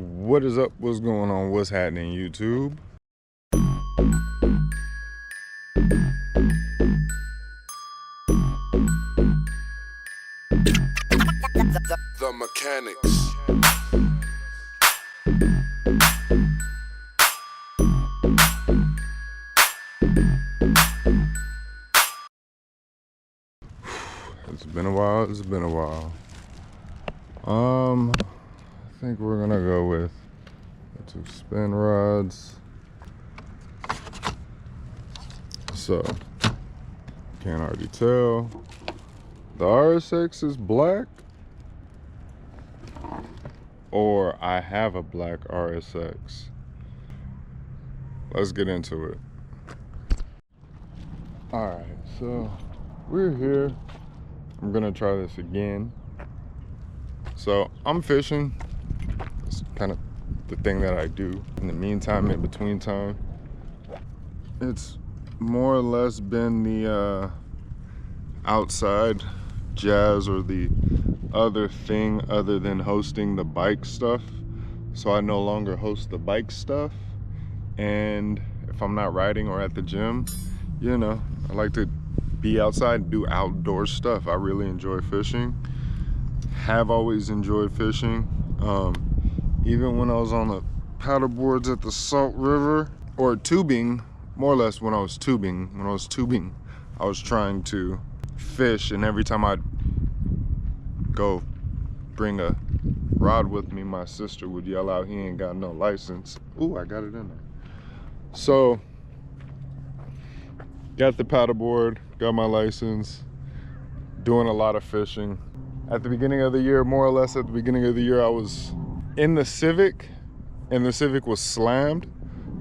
What is up? What's going on? What's happening, YouTube? The Mechanics. It's been a while. I think we're gonna go with the 2 spin rods. So, can't already tell. The RSX is black, or I have a black RSX. Let's get into it. All right, so we're here. I'm gonna try this again. So I'm fishing. It's kind of the thing that I do in the meantime, in between time. It's more or less been the outside jazz, or the other thing other than hosting the bike stuff. So I no longer host the bike stuff, and if I'm not riding or at the gym, you know, I like to be outside and do outdoor stuff. I really enjoy fishing, have always enjoyed fishing. Even when I was on the paddle boards at the Salt River, or tubing, more or less when I was tubing, I was trying to fish, and every time I'd go bring a rod with me, my sister would yell out, "He ain't got no license." Ooh, I got it in there. So, got the paddleboard, got my license, doing a lot of fishing. At the beginning of the year, more or less at the beginning of the year, I was in the Civic, and the Civic was slammed,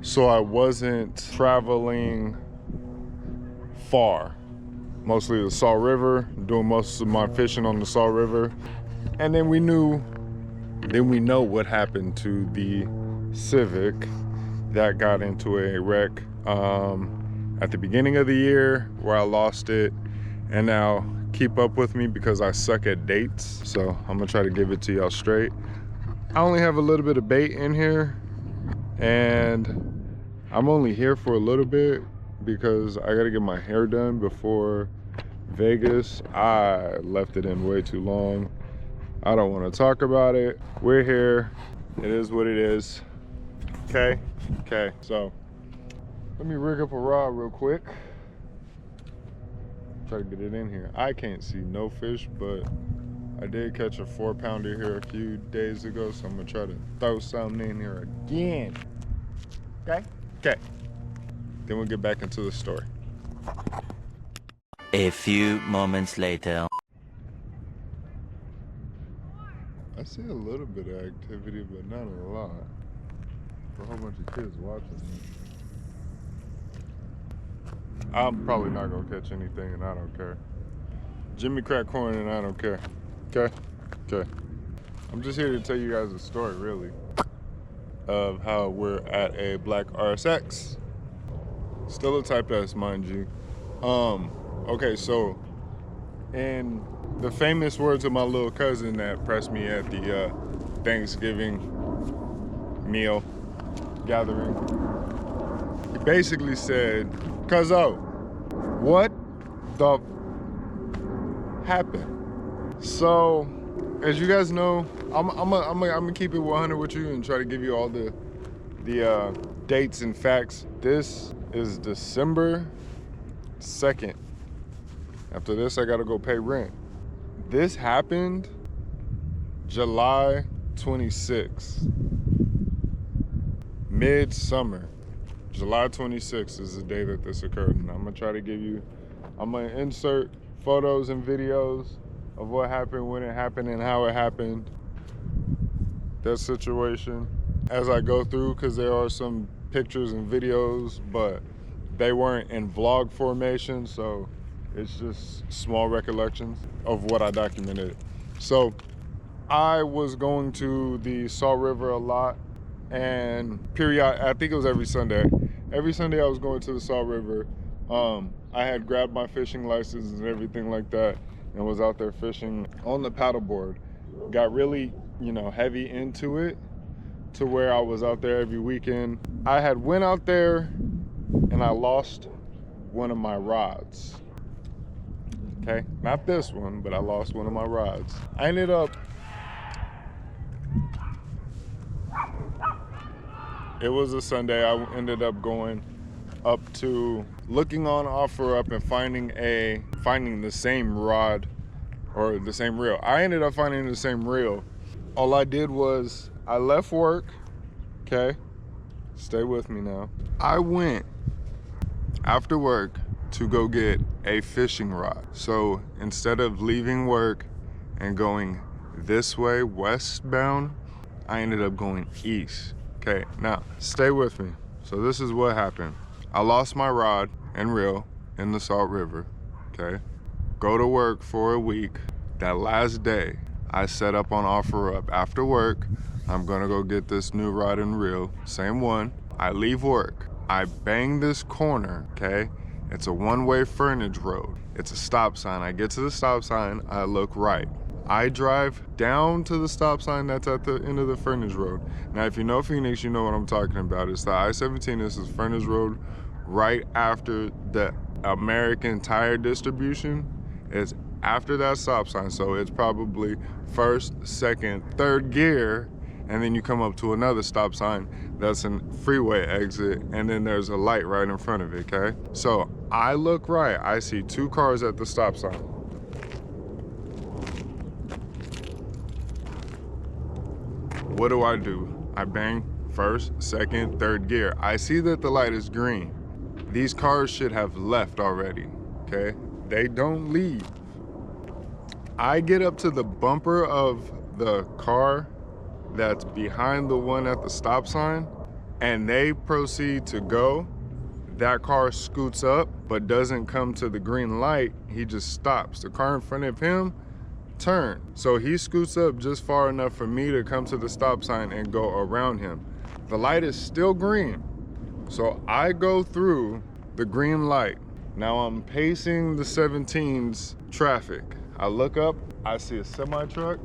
so I wasn't traveling far. Mostly the Salt River, doing most of my fishing on the Salt River. And then we know what happened to the Civic. That got into a wreck at the beginning of the year, where I lost it. And now keep up with me because I suck at dates, so I'm gonna try to give it to y'all straight. I only have a little bit of bait in here, and I'm only here for a little bit because I gotta get my hair done before Vegas. I left it in way too long. I don't want to talk about it. We're here. It is what it is. Okay, so let me rig up a rod real quick. Try to get it in here. I can't see no fish, but I did catch a 4-pounder here a few days ago, so I'm gonna try to throw something in here again. Okay. Then we'll get back into the story. A few moments later. I see a little bit of activity, but not a lot. A whole bunch of kids watching me. I'm probably not gonna catch anything, and I don't care. Jimmy crack corn, and I don't care. Okay. I'm just here to tell you guys a story, really, of how we're at a black RSX. Still a Type S, mind you. Okay, so in the famous words of my little cousin that pressed me at the Thanksgiving meal gathering, he basically said, "Cuzzo, what the happened?" So, as you guys know, I'm gonna keep it 100 with you and try to give you all the dates and facts. This is December 2nd. After this, I gotta go pay rent. This happened July 26th, midsummer. July 26th is the day that this occurred, and I'm gonna insert photos and videos of what happened, when it happened, and how it happened, that situation, as I go through, because there are some pictures and videos, but they weren't in vlog formation, so it's just small recollections of what I documented. So I was going to the Salt River a lot, and I think it was every Sunday. Every Sunday I was going to the Salt River. I had grabbed my fishing license and everything like that, and was out there fishing on the paddleboard. Got really, heavy into it. to where I was out there every weekend. I had went out there and I lost one of my rods. Okay, not this one, but I lost one of my rods. I ended up, it was a Sunday, I ended up going up to looking on OfferUp and finding the same rod or the same reel. I ended up finding the same reel. All I did was I left work, okay? Stay with me now. I went after work to go get a fishing rod. So instead of leaving work and going this way, westbound, I ended up going east. Okay, now stay with me. So this is what happened. I lost my rod and reel in the Salt River, okay? Go to work for a week. That last day, I set up on OfferUp. After work, I'm gonna go get this new rod and reel, same one. I leave work, I bang this corner, okay? It's a one-way frontage road. It's a stop sign. I get to the stop sign, I look right. I drive down to the stop sign that's at the end of the frontage road. Now, if you know Phoenix, you know what I'm talking about. It's the I-17, this is frontage road right after the American Tire distribution. It's after that stop sign, so it's probably first, second, third gear, and then you come up to another stop sign that's a freeway exit, and then there's a light right in front of it, okay? So I look right, I see two cars at the stop sign. What do? I bang first, second, third gear. I see that the light is green. These cars should have left already, okay? They don't leave. I get up to the bumper of the car that's behind the one at the stop sign, and they proceed to go. That car scoots up, but doesn't come to the green light. He just stops. The car in front of him turned. So he scoots up just far enough for me to come to the stop sign and go around him. The light is still green. So I go through the green light. Now I'm pacing the 17's traffic. I look up, I see a semi truck.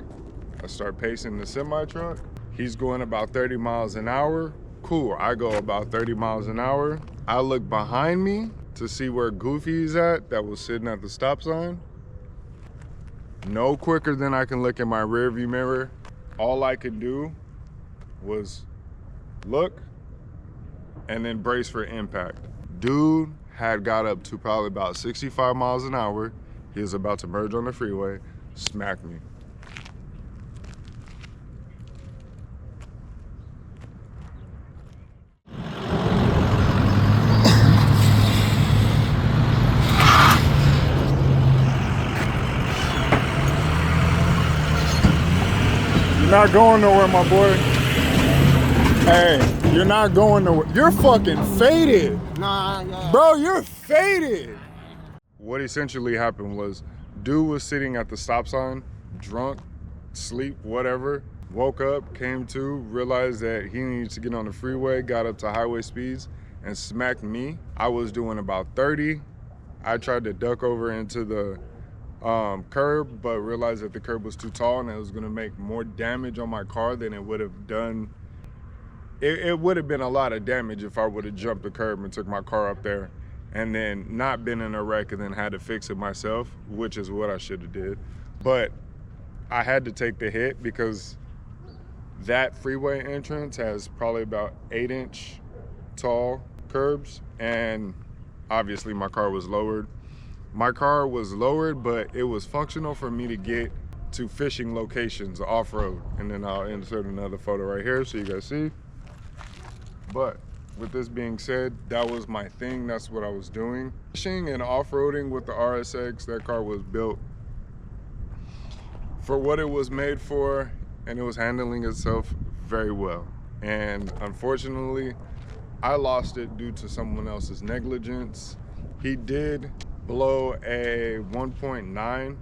I start pacing the semi truck. He's going about 30 miles an hour. Cool, I go about 30 miles an hour. I look behind me to see where Goofy's at that was sitting at the stop sign. No quicker than I can look in my rearview mirror. All I could do was look and then brace for impact. Dude had got up to probably about 65 miles an hour. He was about to merge on the freeway, smacked me. You're not going nowhere, my boy. Hey, you're not going nowhere. You're fucking faded. Nah, yeah. Bro, you're faded. What essentially happened was, dude was sitting at the stop sign, drunk, sleep, whatever, woke up, came to, realized that he needed to get on the freeway, got up to highway speeds and smacked me. I was doing about 30. I tried to duck over into the curb, but realized that the curb was too tall and it was gonna make more damage on my car than it would have done. It would have been a lot of damage if I would have jumped the curb and took my car up there and then not been in a wreck and then had to fix it myself, which is what I should have did. But I had to take the hit because that freeway entrance has probably about 8-inch tall curbs, and obviously my car was lowered. My car was lowered, but it was functional for me to get to fishing locations off-road. And then I'll insert another photo right here so you guys see. But with this being said, that was my thing. That's what I was doing. Fishing and off-roading with the RSX, that car was built for what it was made for, and it was handling itself very well. And unfortunately, I lost it due to someone else's negligence. He did blow a 1.9,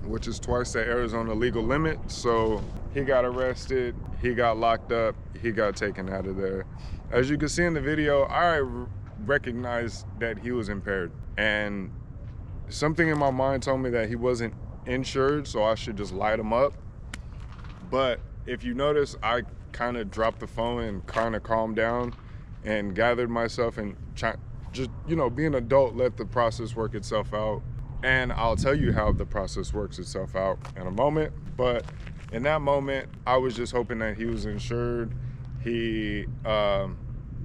which is twice the Arizona legal limit. So he got arrested, he got locked up, he got taken out of there. As you can see in the video, I recognized that he was impaired. And something in my mind told me that he wasn't insured, so I should just light him up. But if you notice, I kind of dropped the phone and kind of calmed down and gathered myself and just, you know, be an adult, let the process work itself out. And I'll tell you how the process works itself out in a moment. But in that moment, I was just hoping that he was insured. I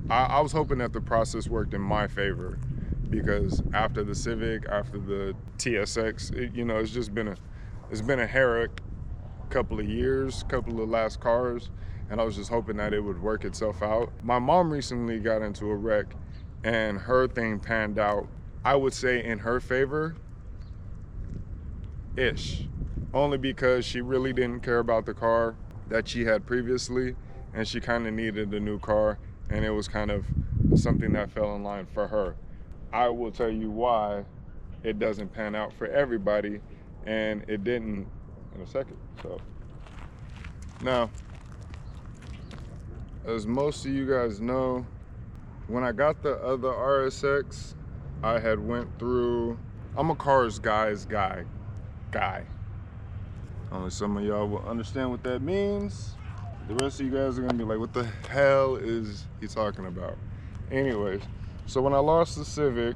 was hoping that the process worked in my favor, because after the Civic, after the TSX, you know, it's been a Herrick couple of years, couple of last cars, and I was just hoping that it would work itself out. My mom recently got into a wreck, and her thing panned out, I would say, in her favor-ish, only because she really didn't care about the car that she had previously, and she kind of needed a new car, and it was kind of something that fell in line for her. I will tell you why it doesn't pan out for everybody, and it didn't in a second. So now, as most of you guys know, when I got the other RSX, I had went through, I'm a cars guys guy. Only some of y'all will understand what that means. The rest of you guys are gonna be like, what the hell is he talking about? Anyways, so when I lost the Civic,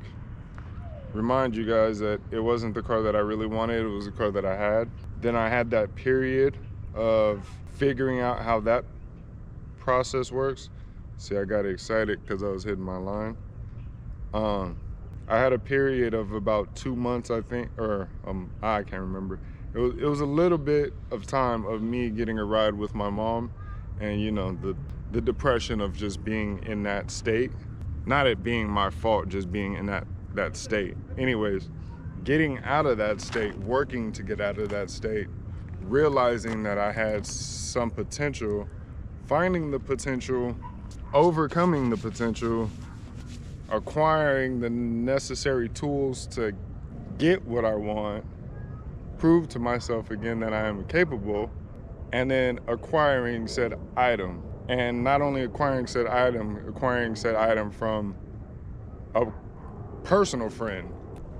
remind you guys that it wasn't the car that I really wanted, it was the car that I had. Then I had that period of figuring out how that process works. See, I got excited because I was hitting my line. I had a period of about 2 months, I think, or I can't remember. It was a little bit of time of me getting a ride with my mom, and you know, the depression of just being in that state. Not it being my fault, just being in that state. Anyways, getting out of that state, working to get out of that state, realizing that I had some potential, finding the potential, overcoming the potential, acquiring the necessary tools to get what I want, prove to myself again that I am capable, and then acquiring said item. And not only acquiring said item from a personal friend,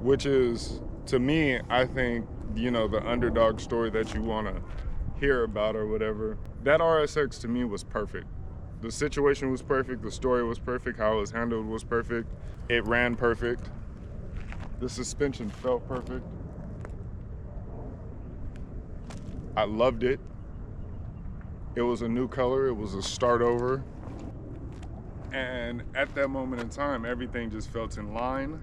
which is, to me, I think, you know, the underdog story that you want to hear about or whatever. That RSX to me was perfect. The situation was perfect, the story was perfect, how it was handled was perfect, it ran perfect, the suspension felt perfect. I loved it. It was a new color, it was a start over. And at that moment in time, everything just felt in line.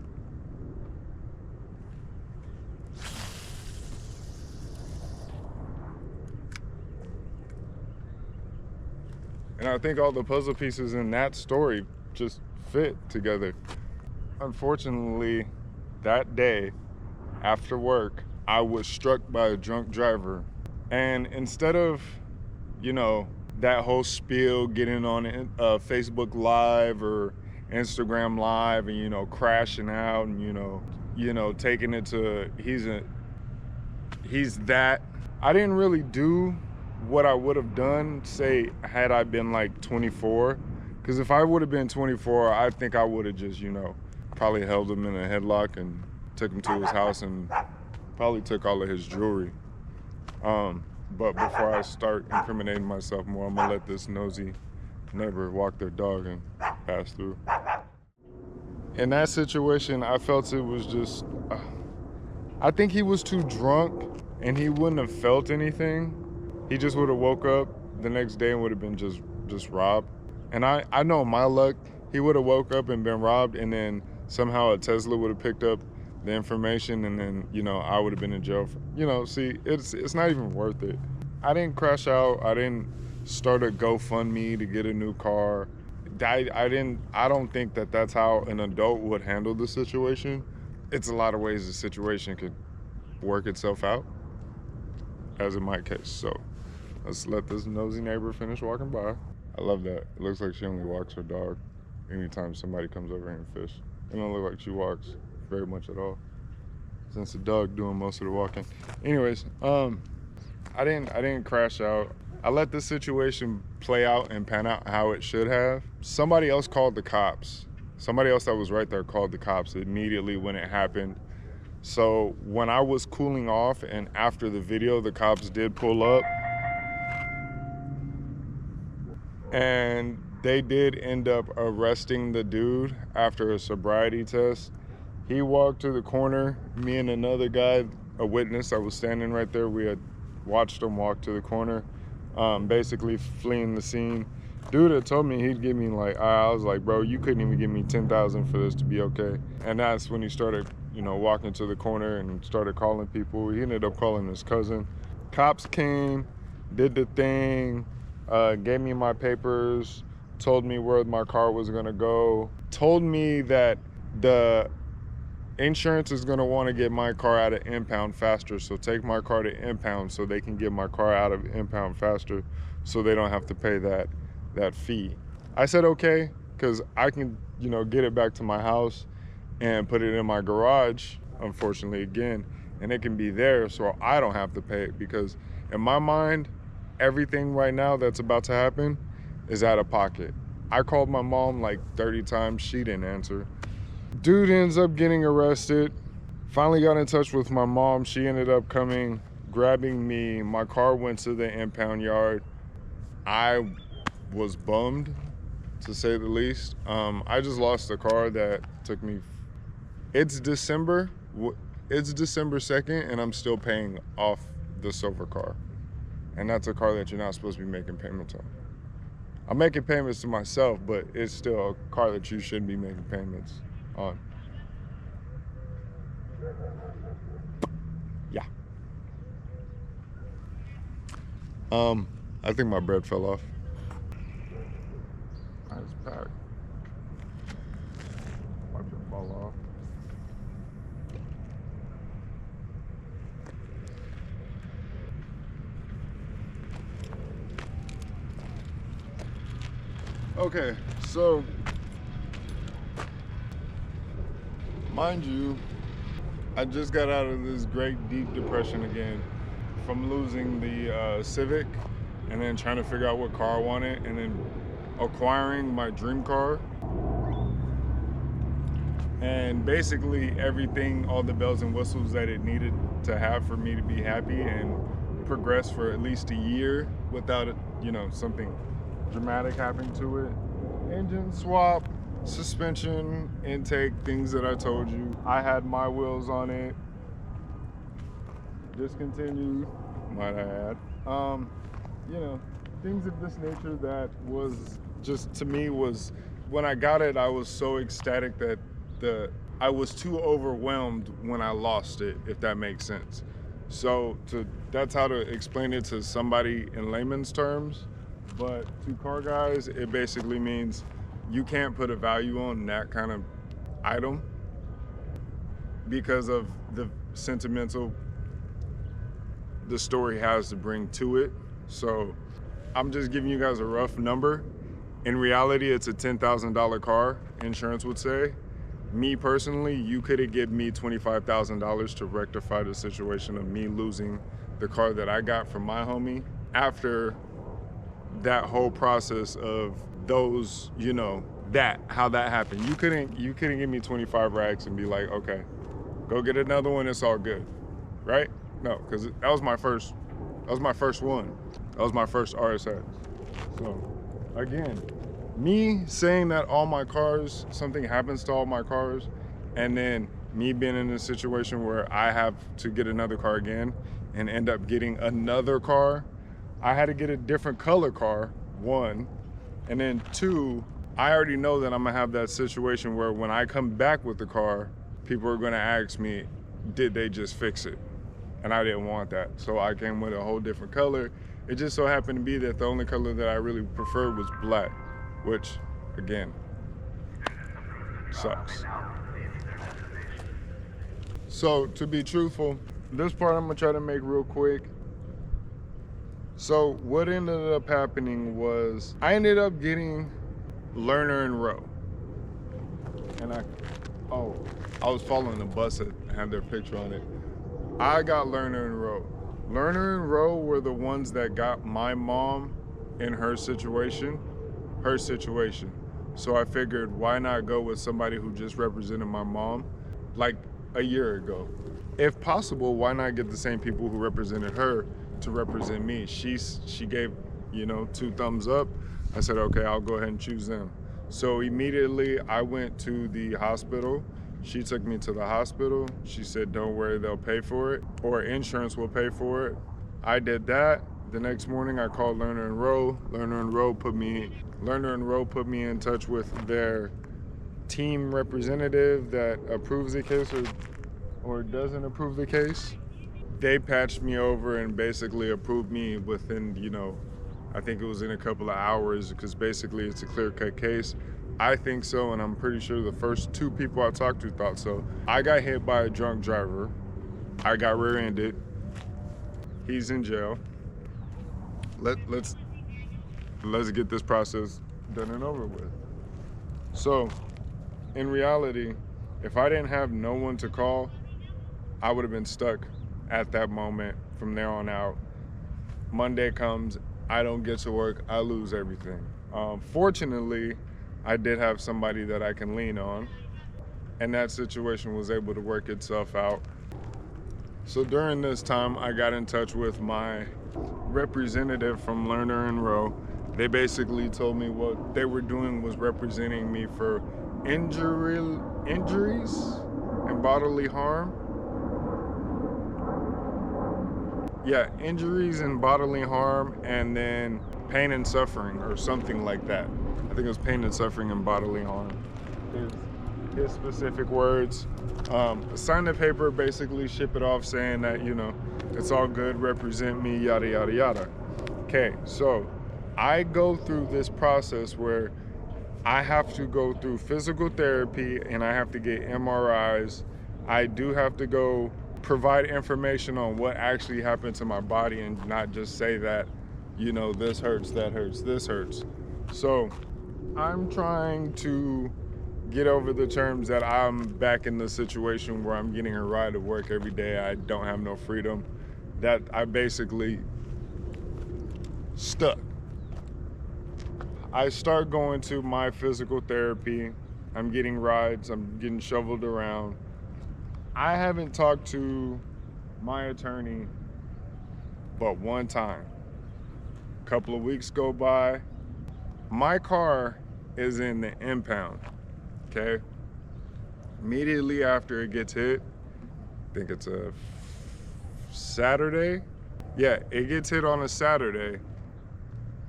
And I think all the puzzle pieces in that story just fit together. Unfortunately, that day after work, I was struck by a drunk driver. And instead of, you know, that whole spiel, getting on Facebook Live or Instagram Live and, you know, crashing out and, you know, taking it to, he's that. I didn't really do what I would have done, say, had I been like 24. Because if I would have been 24, I think I would have just, you know, probably held him in a headlock and took him to his house and probably took all of his jewelry. But before I start incriminating myself more, I'm gonna let this nosy neighbor walk their dog and pass through. In that situation, I felt it was just, I think he was too drunk and he wouldn't have felt anything. He just would have woke up the next day and would have been just robbed. And I know my luck, he would have woke up and been robbed, and then somehow a Tesla would have picked up the information, and then, you know, I would have been in jail for, you know, see, it's not even worth it. I didn't crash out. I didn't start a GoFundMe to get a new car. I don't think that that's how an adult would handle the situation. It's a lot of ways the situation could work itself out, as in my case. So let's let this nosy neighbor finish walking by. I love that. It looks like she only walks her dog anytime somebody comes over here and fish. It don't look like she walks very much at all, since the dog doing most of the walking. Anyways, I didn't crash out. I let the situation play out and pan out how it should have. Somebody else called the cops. Somebody else that was right there called the cops immediately when it happened. So when I was cooling off and after the video, the cops did pull up. And they did end up arresting the dude after a sobriety test. He walked to the corner. Me and another guy, a witness, I was standing right there. We had watched him walk to the corner, basically fleeing the scene. Dude had told me he'd give me like, I was like, bro, you couldn't even give me 10,000 for this to be okay. And that's when he started, walking to the corner and started calling people. He ended up calling his cousin. Cops came, did the thing, gave me my papers, told me where my car was gonna go, told me that the insurance is gonna wanna get my car out of impound faster, so take my car to impound so they can get my car out of impound faster so they don't have to pay that fee. I said okay, because I can, get it back to my house and put it in my garage, unfortunately again, and it can be there so I don't have to pay it, because in my mind, everything right now that's about to happen is out of pocket. I called my mom like 30 times, she didn't answer. Dude ends up getting arrested. Finally got in touch with my mom. She ended up coming, grabbing me. My car went to the impound yard. I was bummed, to say the least. I just lost a car that took me, it's December 2nd, and I'm still paying off the silver car. And that's a car that you're not supposed to be making payments on. I'm making payments to myself, but it's still a car that you shouldn't be making payments on. Yeah. I think my bread fell off. Nice pack. Watch it fall off. Okay, so mind you, I just got out of this great deep depression again from losing the Civic and then trying to figure out what car I wanted and then acquiring my dream car. And basically everything, all the bells and whistles that it needed to have for me to be happy and progress for at least a year without it, something dramatic happening to it. Engine swap, suspension, intake, things that I told you. I had my wheels on it. Discontinued, might I add. Things of this nature that was just, to me, was, when I got it, I was so ecstatic that I was too overwhelmed when I lost it, if that makes sense. So that's how to explain it to somebody in layman's terms. But to car guys, it basically means you can't put a value on that kind of item because of the sentimental the story has to bring to it. So I'm just giving you guys a rough number. In reality, it's a $10,000 car, insurance would say. Me personally, you could have given me $25,000 to rectify the situation of me losing the car that I got from my homie after that whole process of those, how that happened. You couldn't give me 25 racks and be like, okay, go get another one, it's all good, right? No, because that was my first one. That was my first RSX. So again, me saying that all my cars, something happens to all my cars, and then me being in a situation where I have to get another car again and end up getting another car, I had to get a different color car, one, and then two, I already know that I'm gonna have that situation where when I come back with the car, people are gonna ask me, did they just fix it? And I didn't want that. So I came with a whole different color. It just so happened to be that the only color that I really preferred was black, which, again, sucks. So to be truthful, this part I'm gonna try to make real quick. So what ended up happening was I ended up getting Lerner and Rowe. And I was following the bus that had their picture on it. I got Lerner and Rowe. Lerner and Rowe were the ones that got my mom in her situation. So I figured, why not go with somebody who just represented my mom like a year ago? If possible, why not get the same people who represented her to represent me? She gave, you know, 2 thumbs up. I said, okay, I'll go ahead and choose them. So immediately I went to the hospital. She took me to the hospital. She said, don't worry, they'll pay for it, or insurance will pay for it. I did that. The next morning I called Lerner and Rowe. Lerner and Rowe put me in touch with their team representative that approves the case or doesn't approve the case. They patched me over and basically approved me within, you know, I think it was in a couple of hours, because basically it's a clear-cut case. I think so, and I'm pretty sure the first 2 people I talked to thought so. I got hit by a drunk driver. I got rear-ended. He's in jail. Let's get this process done and over with. So, in reality, if I didn't have no one to call, I would have been stuck at that moment from there on out. Monday comes, I don't get to work, I lose everything. Fortunately, I did have somebody that I can lean on, and that situation was able to work itself out. So during this time, I got in touch with my representative from Lerner and Rowe. They basically told me what they were doing was representing me for injuries and bodily harm. Yeah, injuries and bodily harm, and then pain and suffering, or something like that. I think it was pain and suffering and bodily harm. His specific words. Sign the paper, basically ship it off saying that, you know, it's all good, represent me, yada, yada, yada. Okay, so I go through this process where I have to go through physical therapy and I have to get MRIs. I do have to go provide information on what actually happened to my body and not just say that, you know, this hurts, that hurts, this hurts. So I'm trying to get over the terms that I'm back in the situation where I'm getting a ride to work every day. I don't have no freedom. That I basically stuck. I start going to my physical therapy. I'm getting rides, I'm getting shoveled around. I haven't talked to my attorney but one time. A couple of weeks go by. My car is in the impound, okay? Immediately after it gets hit, I think it's a Saturday. Yeah, it gets hit on a Saturday.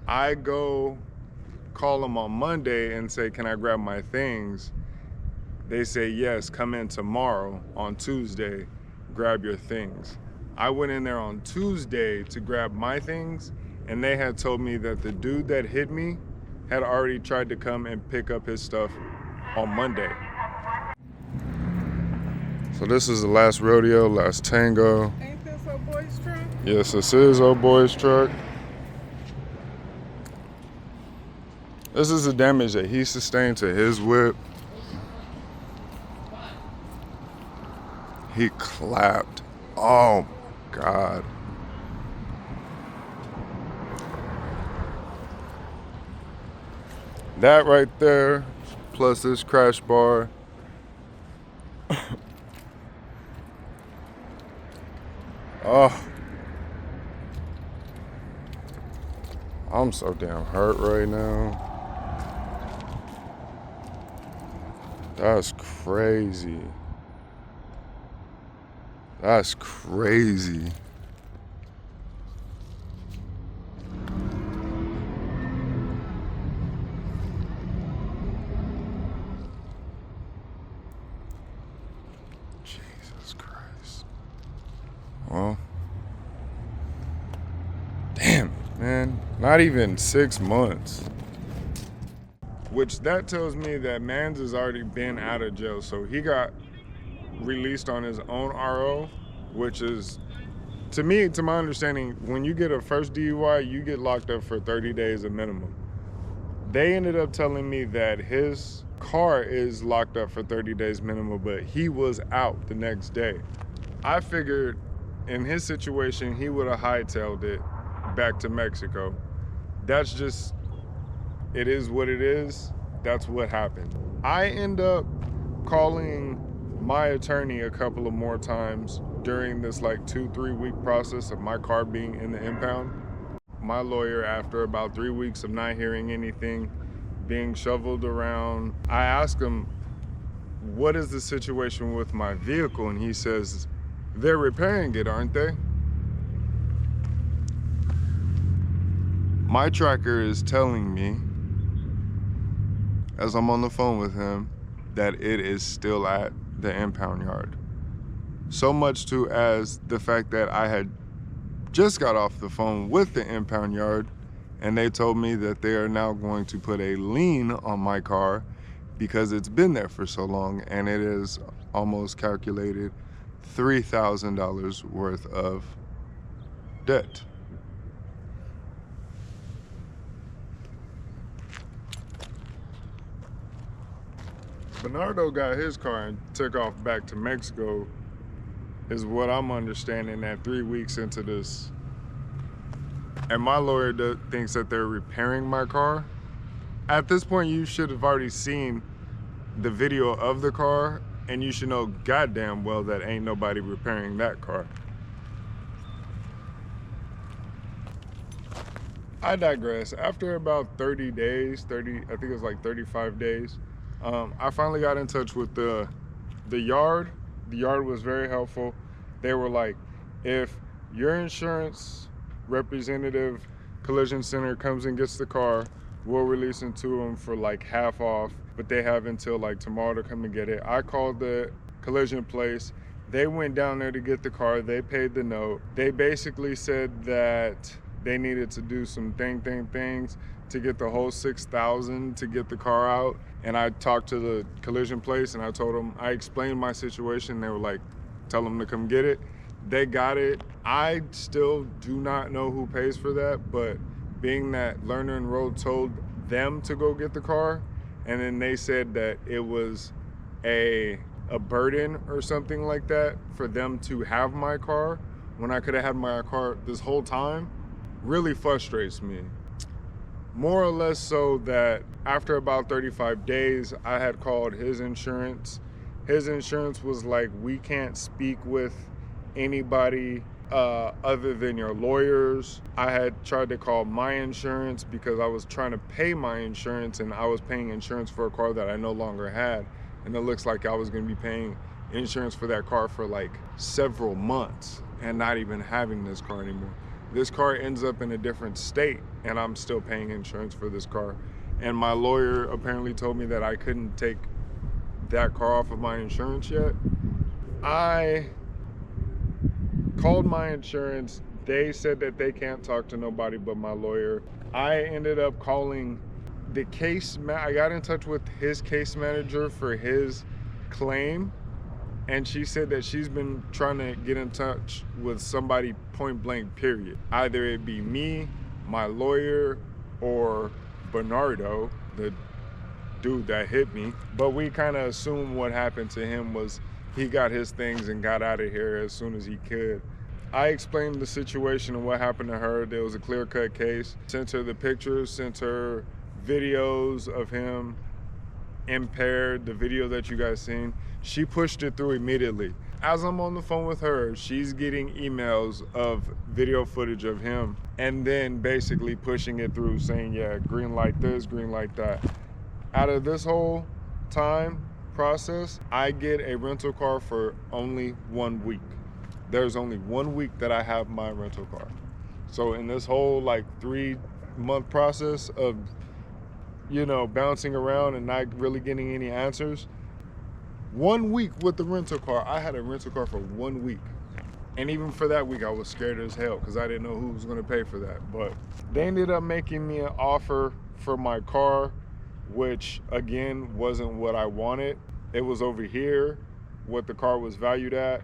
I go call them on Monday and say, can I grab my things? They say, yes, come in tomorrow on Tuesday, grab your things. I went in there on Tuesday to grab my things, and they had told me that the dude that hit me had already tried to come and pick up his stuff on Monday. So this is the last rodeo, last tango. Ain't this old boy's truck? Yes, this is old boy's truck. This is the damage that he sustained to his whip. He clapped. Oh my God. That right there, plus this crash bar. Oh. I'm so damn hurt right now. That's crazy. That's crazy. Jesus Christ. Well, damn, man. Not even 6 months. Which that tells me that Mans has already been out of jail. So he got released on his own RO, which is, to me, to my understanding, when you get a first DUI, you get locked up for 30 days a minimum. They ended up telling me that his car is locked up for 30 days minimum, but he was out the next day. I figured in his situation, he would have hightailed it back to Mexico. That's just, it is what it is. That's what happened. I end up calling my attorney a couple of more times during this like 2-3 week process of my car being in the impound. my lawyer, after about 3 weeks of not hearing anything, being shoveled around, I asked him, what is the situation with my vehicle? And he says, they're repairing it, aren't they? My tracker is telling me, as I'm on the phone with him, that it is still at the impound yard. So much to as the fact that I had just got off the phone with the impound yard, and they told me that they are now going to put a lien on my car because it's been there for so long, and it is almost calculated $3,000 worth of debt. Bernardo got his car and took off back to Mexico, is what I'm understanding, at 3 weeks into this. And my lawyer thinks that they're repairing my car. At this point, you should have already seen the video of the car, and you should know goddamn well that ain't nobody repairing that car. I digress. After about 30 days, I think it was like 35 days, I finally got in touch with the yard. The yard was very helpful. They were like, if your insurance representative, collision center, comes and gets the car, we'll release it to them for like half off, but they have until like tomorrow to come and get it. I called the collision place. They went down there to get the car. They paid the note. They basically said that they needed to do some things to get the whole $6,000 to get the car out. And I talked to the collision place and I told them, I explained my situation. They were like, tell them to come get it. They got it. I still do not know who pays for that, but being that Lerner and Road told them to go get the car, and then they said that it was a burden or something like that for them to have my car when I could have had my car this whole time, really frustrates me. More or less so that after about 35 days, I had called his insurance. His insurance was like, we can't speak with anybody other than your lawyers. I had tried to call my insurance because I was trying to pay my insurance, and I was paying insurance for a car that I no longer had. And it looks like I was gonna be paying insurance for that car for like several months and not even having this car anymore. This car ends up in a different state and I'm still paying insurance for this car. And my lawyer apparently told me that I couldn't take that car off of my insurance yet. I called my insurance. They said that they can't talk to nobody but my lawyer. I ended up calling the I got in touch with his case manager for his claim, and she said that she's been trying to get in touch with somebody point blank, period. Either it be me, my lawyer, or Bernardo, the dude that hit me. But we kind of assumed what happened to him was he got his things and got out of here as soon as he could. I explained the situation and what happened to her. There was a clear-cut case. Sent her the pictures, sent her videos of him impaired, the video that you guys seen. She pushed it through immediately. As I'm on the phone with her, she's getting emails of video footage of him and then basically pushing it through saying, yeah, green light this, green light that. Out of this whole time process, I get a rental car for only 1 week. There's only 1 week that I have my rental car. So in this whole like 3-month process of, you know, bouncing around and not really getting any answers, 1 week with the rental car, I had a rental car for 1 week. And even for that week, I was scared as hell because I didn't know who was gonna pay for that. But they ended up making me an offer for my car, which again, wasn't what I wanted. It was over here, what the car was valued at,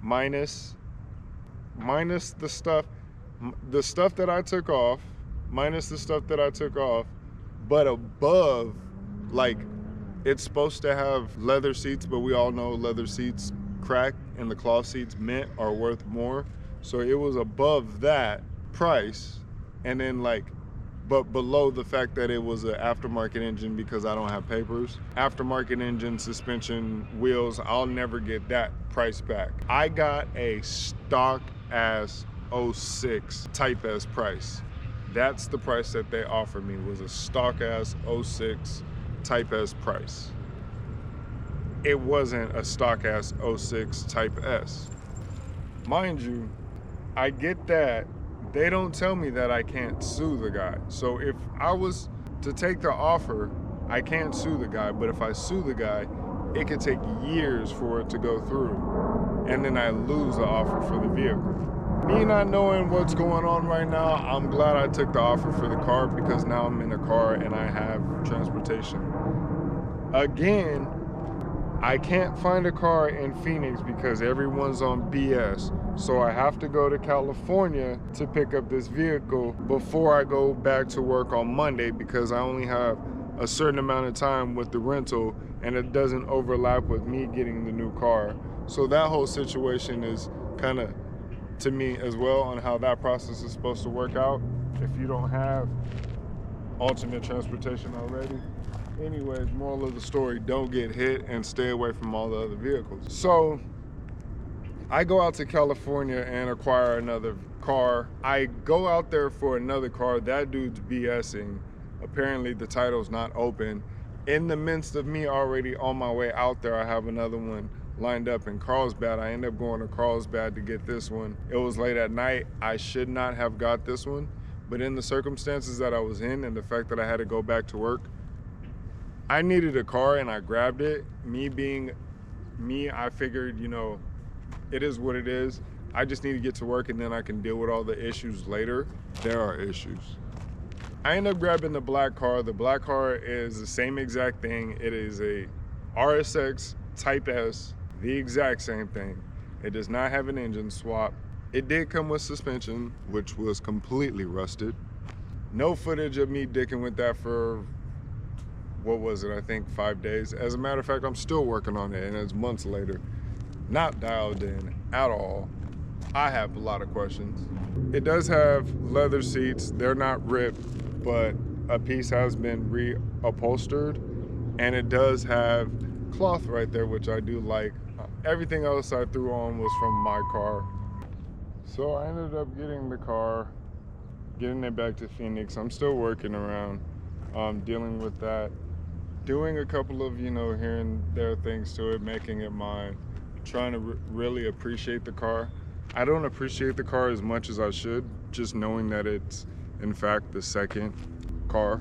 minus the stuff that I took off, but above, like, it's supposed to have leather seats, but we all know leather seats crack and the cloth seats mint are worth more. So it was above that price, and then like, but below the fact that it was an aftermarket engine because I don't have papers. Aftermarket engine, suspension, wheels, I'll never get that price back. I got a stock ass 06 Type S price. That's the price that they offered me, was a stock ass 06 Type S price. It wasn't a stock ass 06 Type S. Mind you, I get that. They don't tell me that I can't sue the guy. So if I was to take the offer, I can't sue the guy, but if I sue the guy, it could take years for it to go through. And then I lose the offer for the vehicle. Me not knowing what's going on right now, I'm glad I took the offer for the car, because now I'm in a car and I have transportation. Again, I can't find a car in Phoenix because everyone's on BS. So I have to go to California to pick up this vehicle before I go back to work on Monday, because I only have a certain amount of time with the rental and it doesn't overlap with me getting the new car. So that whole situation is kind of to me as well on how that process is supposed to work out if you don't have alternate transportation already. Anyways, moral of the story, don't get hit and stay away from all the other vehicles. So I go out to California and acquire another car. I go out there for another car. That dude's BSing. Apparently the title's not open. In the midst of me already on my way out there, I have another one lined up in Carlsbad. I end up going to Carlsbad to get this one. It was late at night. I should not have got this one, but in the circumstances that I was in and the fact that I had to go back to work, I needed a car and I grabbed it. Me being me, I figured, you know, it is what it is. I just need to get to work and then I can deal with all the issues later. There are issues. I end up grabbing the black car. The black car is the same exact thing. It is a RSX Type S, the exact same thing. It does not have an engine swap. It did come with suspension, which was completely rusted. No footage of me dicking with that for, what was it, I think 5 days. As a matter of fact, I'm still working on it and it's months later. Not dialed in at all. I have a lot of questions. It does have leather seats. They're not ripped, but a piece has been reupholstered, and it does have cloth right there, which I do like. Everything else I threw on was from my car. So I ended up getting the car, getting it back to Phoenix. I'm still working around, dealing with that, doing a couple of, you know, here and there things to it, making it mine, trying to really appreciate the car. I don't appreciate the car as much as I should, just knowing that it's in fact the second car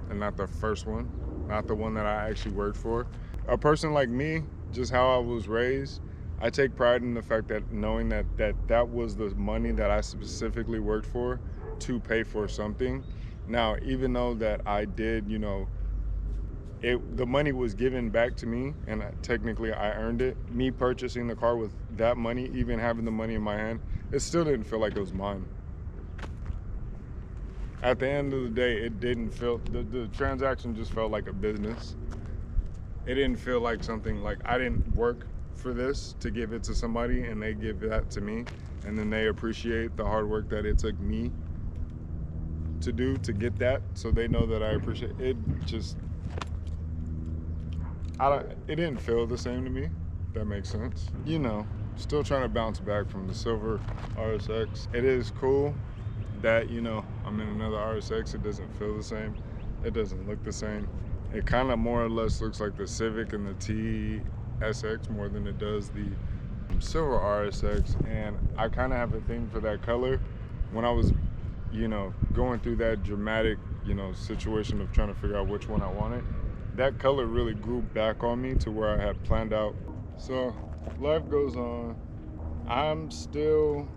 and not the first one, not the one that I actually worked for. A person like me, just how I was raised, I take pride in the fact that knowing that was the money that I specifically worked for to pay for something. Now, even though that I did, you know, the money was given back to me and technically I earned it. Me purchasing the car with that money, even having the money in my hand, it still didn't feel like it was mine. At the end of the day, it didn't feel, the transaction just felt like a business. It didn't feel like something like I didn't work for this to give it to somebody and they give that to me and then they appreciate the hard work that it took me to do to get that, so they know that I appreciate it. Just, it didn't feel the same to me, if that makes sense. You know, still trying to bounce back from the silver RSX. It is cool that, you know, I'm in another RSX. It doesn't feel the same. It doesn't look the same. It kind of more or less looks like the Civic and the TSX more than it does the silver RSX. And I kind of have a thing for that color. When I was, you know, going through that dramatic, you know, situation of trying to figure out which one I wanted, that color really grew back on me to where I had planned out. So life goes on. I'm still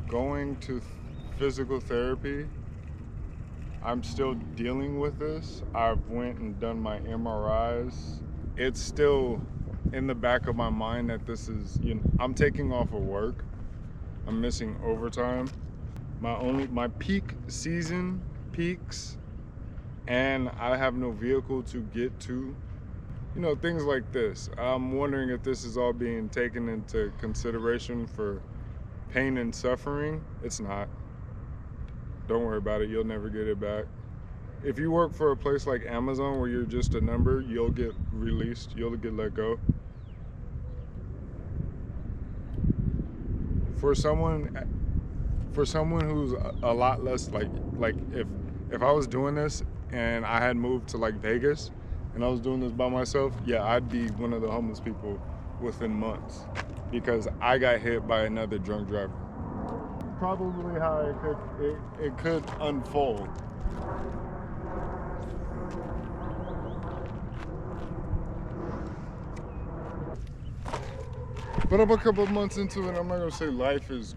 going to physical therapy. I'm still dealing with this. I've went and done my MRIs. It's still in the back of my mind that this is, you know, I'm taking off of work. I'm missing overtime. My peak season peaks and I have no vehicle to get to. You know, things like this. I'm wondering if this is all being taken into consideration for pain and suffering. It's not. Don't worry about it, you'll never get it back. If you work for a place like Amazon where you're just a number, you'll get released, you'll get let go. for someone who's a lot less like if I was doing this and I had moved to like Vegas and I was doing this by myself, yeah, I'd be one of the homeless people within months because I got hit by another drunk driver. Probably how it could unfold. But I'm a couple months into it. I'm not gonna say life is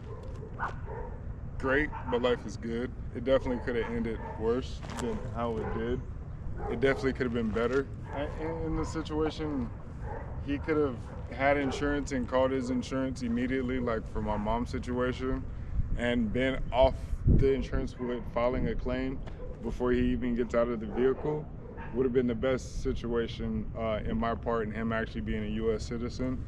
great, but life is good. It definitely could have ended worse than how it did. It definitely could have been better. In the situation, he could have had insurance and called his insurance immediately, like for my mom's situation, and been off the insurance with filing a claim before he even gets out of the vehicle. Would have been the best situation in my part, and him actually being a U.S. citizen.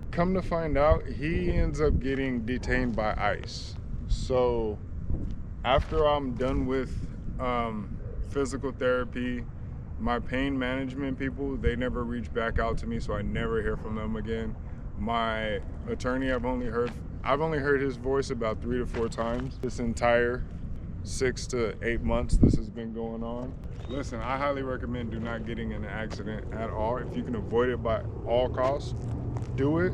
Come to find out, he ends up getting detained by ICE. So after I'm done with physical therapy, my pain management people, they never reach back out to me, so I never hear from them again. My attorney, I've only heard his voice about 3 to 4 times this entire 6 to 8 months this has been going on. Listen, I highly recommend do not getting in an accident at all. If you can avoid it by all costs, do it.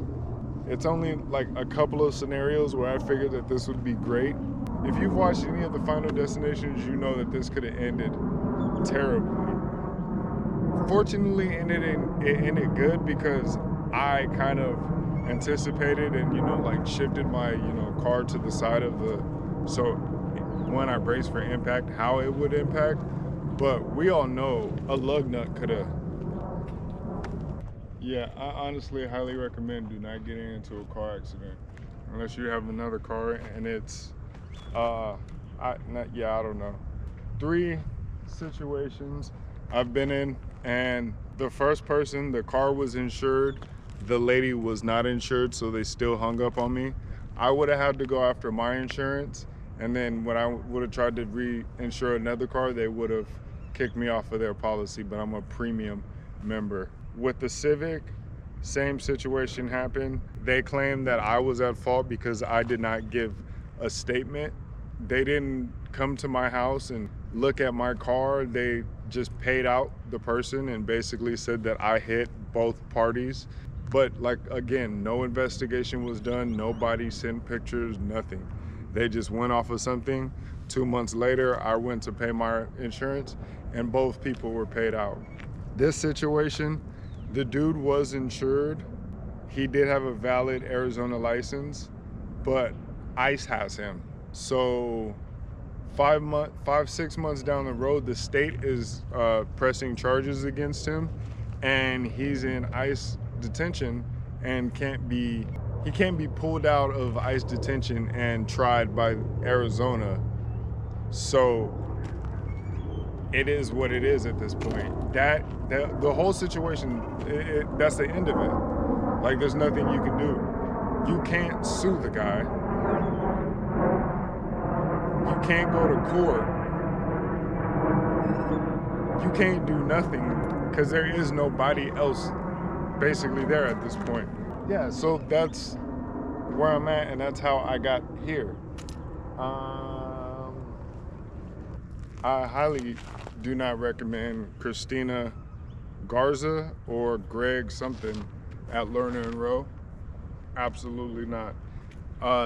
It's only like a couple of scenarios where I figured that this would be great. If you've watched any of the Final Destinations, you know that this could have ended terribly. Fortunately, it ended good because I kind of anticipated and, like shifted my, car to the side of so when I braced for impact, how it would impact. But we all know a lug nut could have. Yeah, I honestly highly recommend do not getting into a car accident unless you have another car and it's, I don't know. 3 situations I've been in, and the first person, the car was insured, the lady was not insured, so they still hung up on me. I would have had to go after my insurance, and then when I would have tried to reinsure another car, they would have kicked me off of their policy, but I'm a premium member. With the Civic, same situation happened. They claimed that I was at fault because I did not give a statement. They didn't come to my house and look at my car. They just paid out the person and basically said that I hit both parties. But again, no investigation was done. Nobody sent pictures, nothing. They just went off of something. 2 months later, I went to pay my insurance and both people were paid out. This situation, the dude was insured. He did have a valid Arizona license, but ICE has him. So 6 months down the road, the state is pressing charges against him, and he's in ICE detention and he can't be pulled out of ICE detention and tried by Arizona. So it is what it is at this point. The whole situation, that's the end of it. Like, there's nothing you can do. You can't sue the guy. You can't go to court. You can't do nothing because there is nobody else basically there at this point. Yeah, so that's where I'm at, and that's how I got here. I highly do not recommend Christina Garza or Greg something at Lerner and Rowe. Absolutely not.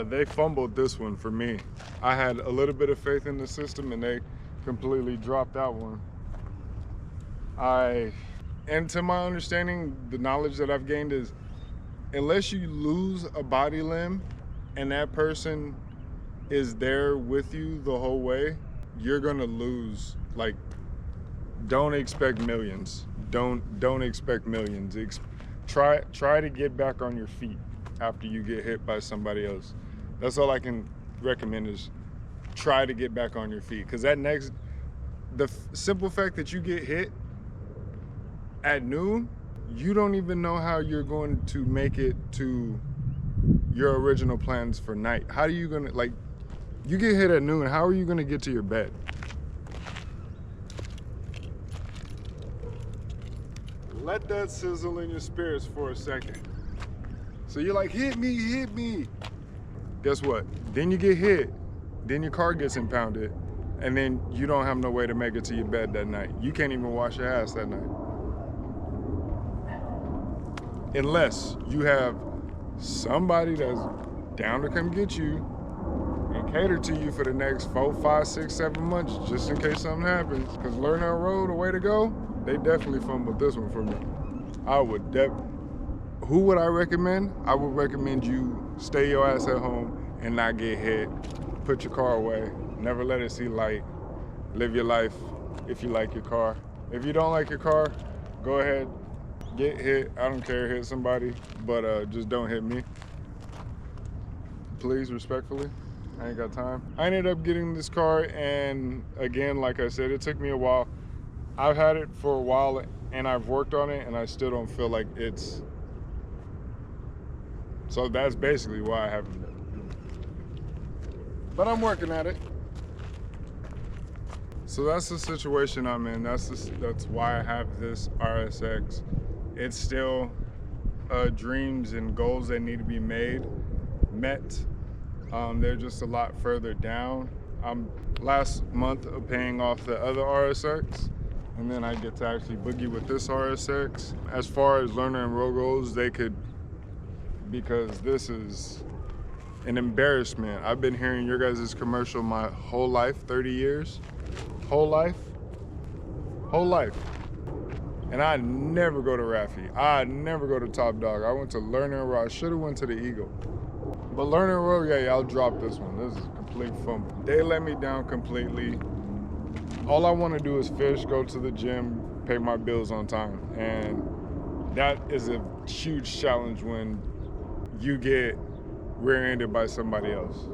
They fumbled this one for me. I had a little bit of faith in the system and they completely dropped that one. And to my understanding, the knowledge that I've gained is unless you lose a body limb and that person is there with you the whole way, you're gonna lose. Like, don't expect millions. Don't expect millions. Try to get back on your feet after you get hit by somebody else. That's all I can recommend is try to get back on your feet. Because the simple fact that you get hit at noon, you don't even know how you're going to make it to your original plans for night. How are you gonna, you get hit at noon, how are you gonna get to your bed? Let that sizzle in your spirits for a second. So you're like, hit me. guess what? Then you get hit, then your car gets impounded, and then you don't have no way to make it to your bed that night. You can't even wash your ass that night. Unless you have somebody that's down to come get you and cater to you for the next 4, 5, 6, 7 months, just in case something happens. Because Lurnell Road, the way to go, they definitely fumbled this one for me. Who would I recommend? I would recommend you stay your ass at home and not get hit. Put your car away, never let it see light. Live your life if you like your car. If you don't like your car, go ahead, get hit. I don't care, hit somebody, but just don't hit me. Please, respectfully. I ain't got time. I ended up getting this car, and again, like I said, it took me a while. I've had it for a while and I've worked on it, and I still don't feel like it's, so that's basically why I haven't done it. But I'm working at it. So that's the situation I'm in. That's why I have this RSX. It's still dreams and goals that need to be met. They're just a lot further down. I'm last month of paying off the other RSX, and then I get to actually boogie with this RSX. As far as Lerner and Rowe goes, they could, because this is an embarrassment. I've been hearing your guys' commercial my whole life, 30 years. Whole life. And I never go to Raffi. I never go to Top Dog. I went to Lerner and Rowe. I should have went to the Eagle. But Lerner and Rowe, yeah, I'll drop this one. This is a complete fumble. They let me down completely. All I want to do is fish, go to the gym, pay my bills on time. And that is a huge challenge when you get rear-ended by somebody else.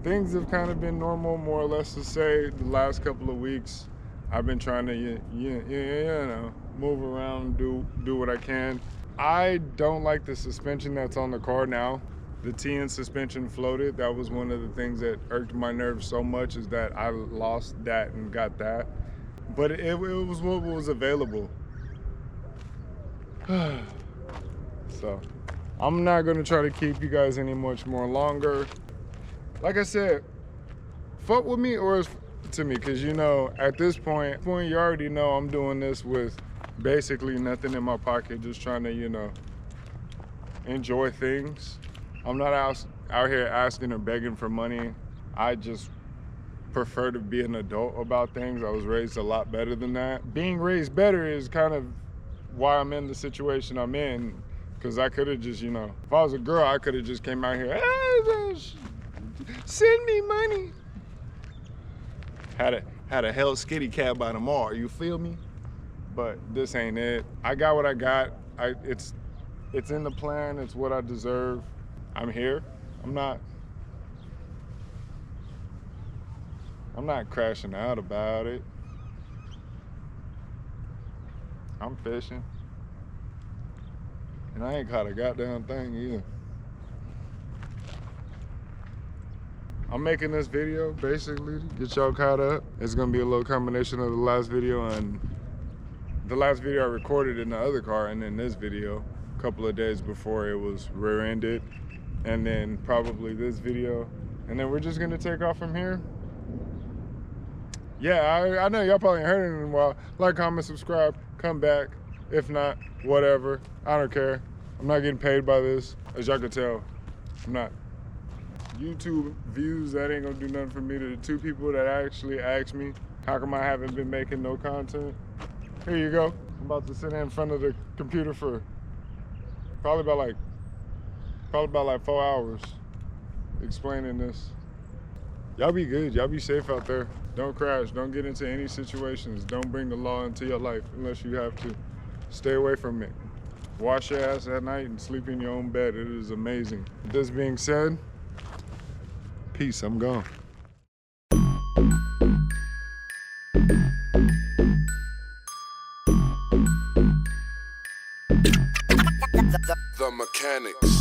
Things have kind of been normal, more or less to say. The last couple of weeks, I've been trying to, you know, move around, do what I can. I don't like the suspension that's on the car now. The TN suspension floated. That was one of the things that irked my nerves so much, is that I lost that and got that. But it was what was available. So I'm not gonna try to keep you guys any much more longer. Like I said, fuck with me or to me, because you know, at this point, you already know I'm doing this with basically nothing in my pocket, just trying to, you know, enjoy things. I'm not out here asking or begging for money. I just prefer to be an adult about things. I was raised a lot better than that. Being raised better is kind of why I'm in the situation I'm in, because I could have just, you know, if I was a girl, I could have just came out here, send me money. Had a Hell's Kitty cat by tomorrow, you feel me? But this ain't it. I got what I got. It's in the plan. It's what I deserve. I'm here. I'm not crashing out about it. I'm fishing. And I ain't caught a goddamn thing either. I'm making this video basically to get y'all caught up. It's gonna be a little combination of the last video and the last video I recorded in the other car, and then this video a couple of days before it was rear-ended, and then probably this video, and then we're just gonna take off from here. Yeah, I know y'all probably ain't heard it in a while. Like, comment, subscribe, come back. If not, whatever. I don't care. I'm not getting paid by this. As y'all can tell, I'm not. YouTube views, that ain't gonna do nothing for me. To the 2 people that actually asked me, how come I haven't been making no content? Here you go. I'm about to sit in front of the computer for probably about like 4 hours explaining this. Y'all be good. Y'all be safe out there. Don't crash. Don't get into any situations. Don't bring the law into your life unless you have to. Stay away from it. Wash your ass at night and sleep in your own bed. It is amazing. This being said, peace. I'm gone. The Mechanics.